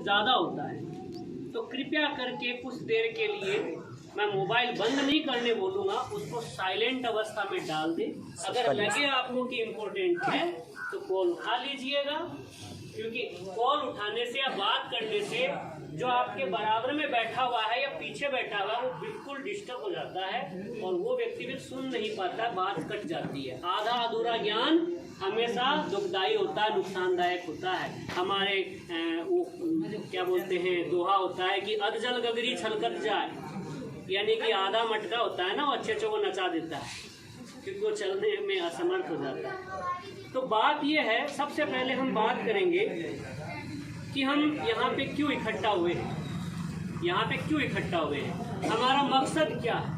ज़्यादा होता है। तो कृपया करके कुछ देर के लिए मैं मोबाइल बंद नहीं करने बोलूँगा, उसको साइलेंट अवस्था में डाल दें। अगर लगे आपको कि इम्पोर्टेंट है तो कॉल उठा लीजिएगा, क्योंकि कॉल उठाने से या बात करने से जो आपके बराबर में बैठा हुआ है या पीछे बैठा हुआ है वो बिल्कुल डिस्टर्ब हो जाता है और वो व्यक्ति भी सुन नहीं पाता, बात कट जाती है। आधा अधूरा ज्ञान हमेशा दुखदायी होता है, नुकसानदायक होता है। हमारे वो क्या बोलते हैं, दोहा होता है कि अध जल गगरी छलकत जाए, यानी कि आधा मटका होता है ना, वो अच्छे को नचा देता है क्योंकि वो चलने में असमर्थ हो जाता है। तो बात ये है, सबसे पहले हम बात करेंगे कि हम यहाँ पे क्यों इकट्ठा हुए हैं, यहाँ पे क्यों इकट्ठा हुए हैं, हमारा मकसद क्या है।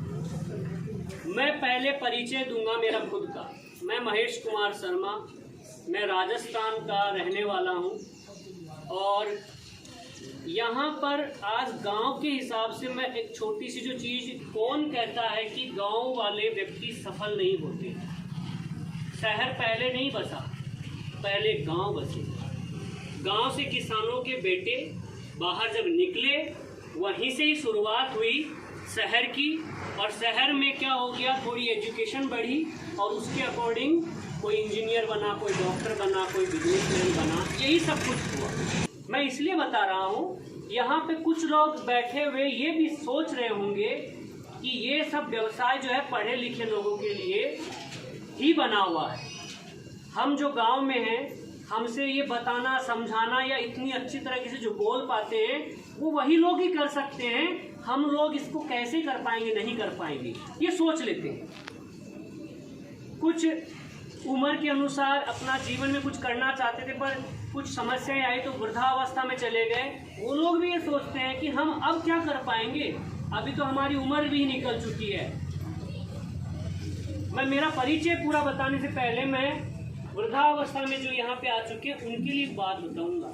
मैं पहले परिचय दूंगा मेरा खुद का। मैं महेश कुमार शर्मा, मैं राजस्थान का रहने वाला हूँ और यहाँ पर आज गांव के हिसाब से मैं एक छोटी सी जो चीज़, कौन कहता है कि गांव वाले व्यक्ति सफल नहीं होते। शहर पहले नहीं बसा, पहले गांव बसे। गांव से किसानों के बेटे बाहर जब निकले, वहीं से ही शुरुआत हुई शहर की। और शहर में क्या हो गया, थोड़ी एजुकेशन बढ़ी और उसके अकॉर्डिंग कोई इंजीनियर बना, कोई डॉक्टर बना, कोई बिजनेसमैन बना, यही सब कुछ हुआ। मैं इसलिए बता रहा हूँ, यहाँ पे कुछ लोग बैठे हुए ये भी सोच रहे होंगे कि ये सब व्यवसाय जो है पढ़े लिखे लोगों के लिए ही बना हुआ है। हम जो गांव में हैं, हमसे ये बताना समझाना या इतनी अच्छी तरीके से जो बोल पाते हैं वो वही लोग ही कर सकते हैं। हम लोग इसको कैसे कर पाएंगे, नहीं कर पाएंगे, ये सोच लेते हैं। कुछ उम्र के अनुसार अपना जीवन में कुछ करना चाहते थे, पर कुछ समस्याएं आई तो वृद्धावस्था में चले गए। वो लोग भी ये सोचते हैं कि हम अब क्या कर पाएंगे, अभी तो हमारी उम्र भी निकल चुकी है। मैं मेरा परिचय पूरा बताने से पहले मैं वृद्धावस्था में जो यहाँ पे आ चुके हैं उनके लिए बात बताऊंगा।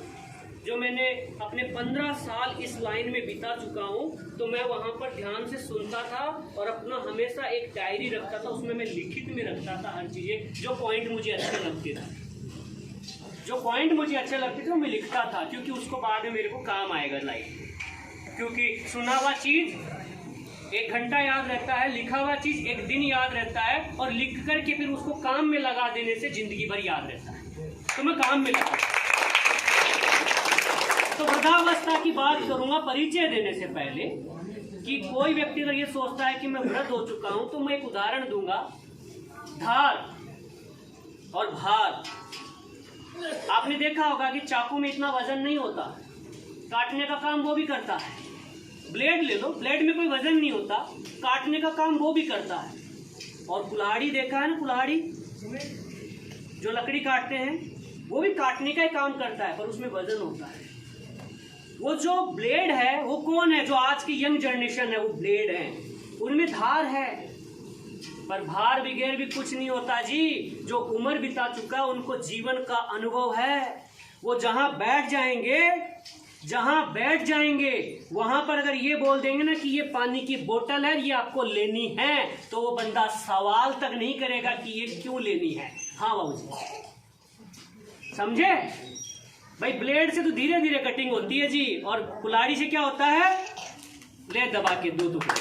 जो मैंने अपने 15 साल इस लाइन में बिता चुका हूँ, तो मैं वहाँ पर ध्यान से सुनता था और अपना हमेशा एक डायरी रखता था, उसमें मैं लिखित में रखता था हर चीज़ें, जो पॉइंट मुझे अच्छे लगते थे। जो पॉइंट मुझे अच्छे लगते थे वो मैं लिखता था, क्योंकि उसको बाद में मेरे को काम आएगा लाइफ में। क्योंकि सुना हुआ चीज़ 1 घंटा याद रहता है, लिखा हुआ चीज़ 1 दिन याद रहता है, और लिख करके फिर उसको काम में लगा देने से जिंदगी भर याद रहता है। तो मैं काम में लगा। तो वृद्धावस्था की बात करूंगा परिचय देने से पहले, कि कोई व्यक्ति अगर ये सोचता है कि मैं वृद्ध हो चुका हूं, तो मैं एक उदाहरण दूंगा। धार और भार, आपने देखा होगा कि चाकू में इतना वजन नहीं होता, काटने का काम वो भी करता है। ब्लेड ले लो, ब्लेड में कोई वजन नहीं होता, काटने का काम वो भी करता है। और कुल्हाड़ी देखा है ना, कुल्हाड़ी जो लकड़ी काटते हैं वो भी काटने का ही काम करता है, पर उसमें वजन होता है। वो जो ब्लेड है वो कौन है, जो आज की यंग जनरेशन है, वो ब्लेड है, उनमें धार है, पर भार बगैर भी कुछ नहीं होता जी। जो उम्र बिता चुका है उनको जीवन का अनुभव है। वो जहां बैठ जाएंगे वहां पर अगर ये बोल देंगे ना कि ये पानी की बोतल है, ये आपको लेनी है, तो वो बंदा सवाल तक नहीं करेगा कि ये क्यों लेनी है। हाँ बाबूजी, समझे भाई। ब्लेड से तो धीरे धीरे कटिंग होती है जी, और कुल्हाड़ी से क्या होता है, ले दबा के 2 टुकड़े।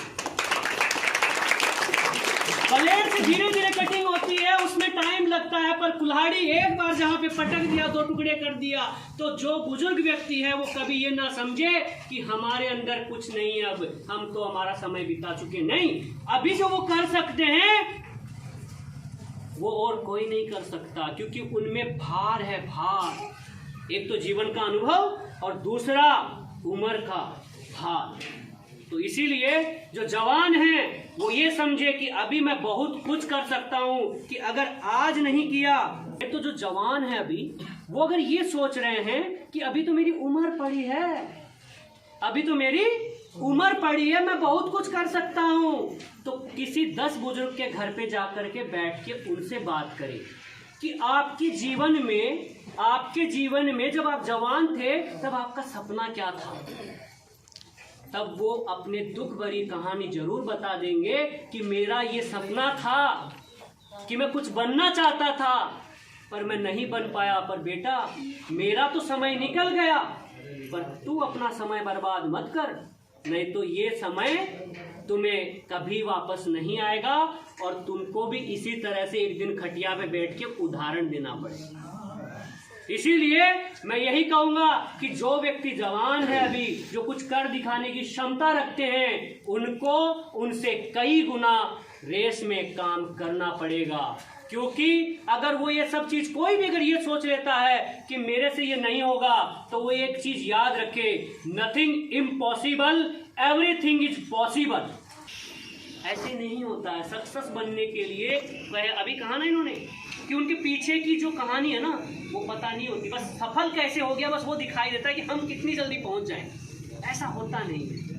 ब्लेड से धीरे धीरे कटिंग होती है, उसमें टाइम लगता है, पर कुल्हाड़ी एक बार जहां पे पटक दिया, 2 टुकड़े कर दिया, तो जो बुजुर्ग व्यक्ति है वो कभी ये ना समझे कि हमारे अंदर कुछ नहीं है, अब हम तो हमारा समय बिता चुके। नहीं, अभी जो वो कर सकते हैं वो और कोई नहीं कर सकता, क्योंकि उनमें भार है, भार। एक तो जीवन का अनुभव और दूसरा उम्र का भार। तो इसीलिए जो जवान हैं वो ये समझे कि अभी मैं बहुत कुछ कर सकता हूं, कि अगर आज नहीं किया, तो जो जवान है अभी वो अगर ये सोच रहे हैं कि अभी तो मेरी उम्र पड़ी है, अभी तो मेरी उम्र पड़ी है, मैं बहुत कुछ कर सकता हूं, तो किसी 10 बुजुर्ग के घर पे जाकर के बैठ के उनसे बात करें कि आपके जीवन में जब आप जवान थे तब आपका सपना क्या था। तब वो अपने दुख भरी कहानी जरूर बता देंगे कि मेरा ये सपना था कि मैं कुछ बनना चाहता था, पर मैं नहीं बन पाया। पर बेटा, मेरा तो समय निकल गया, पर तू अपना समय बर्बाद मत कर, नहीं तो ये समय तुम्हें कभी वापस नहीं आएगा और तुमको भी इसी तरह से एक दिन खटिया पे बैठ के उदाहरण देना पड़ेगा। इसीलिए मैं यही कहूंगा कि जो व्यक्ति जवान है अभी, जो कुछ कर दिखाने की क्षमता रखते हैं, उनको उनसे कई गुना रेस में काम करना पड़ेगा। क्योंकि अगर वो ये सब चीज, कोई भी अगर ये सोच लेता है कि मेरे से ये नहीं होगा, तो वो एक चीज याद रखे, nothing impossible, everything is possible. ऐसे नहीं होता है। सक्सेस बनने के लिए वह अभी कहा ना इन्होंने कि उनके पीछे की जो कहानी है ना वो पता नहीं होती, बस सफल कैसे हो गया बस वो दिखाई देता है कि हम कितनी जल्दी पहुंच जाएं। ऐसा होता नहीं है।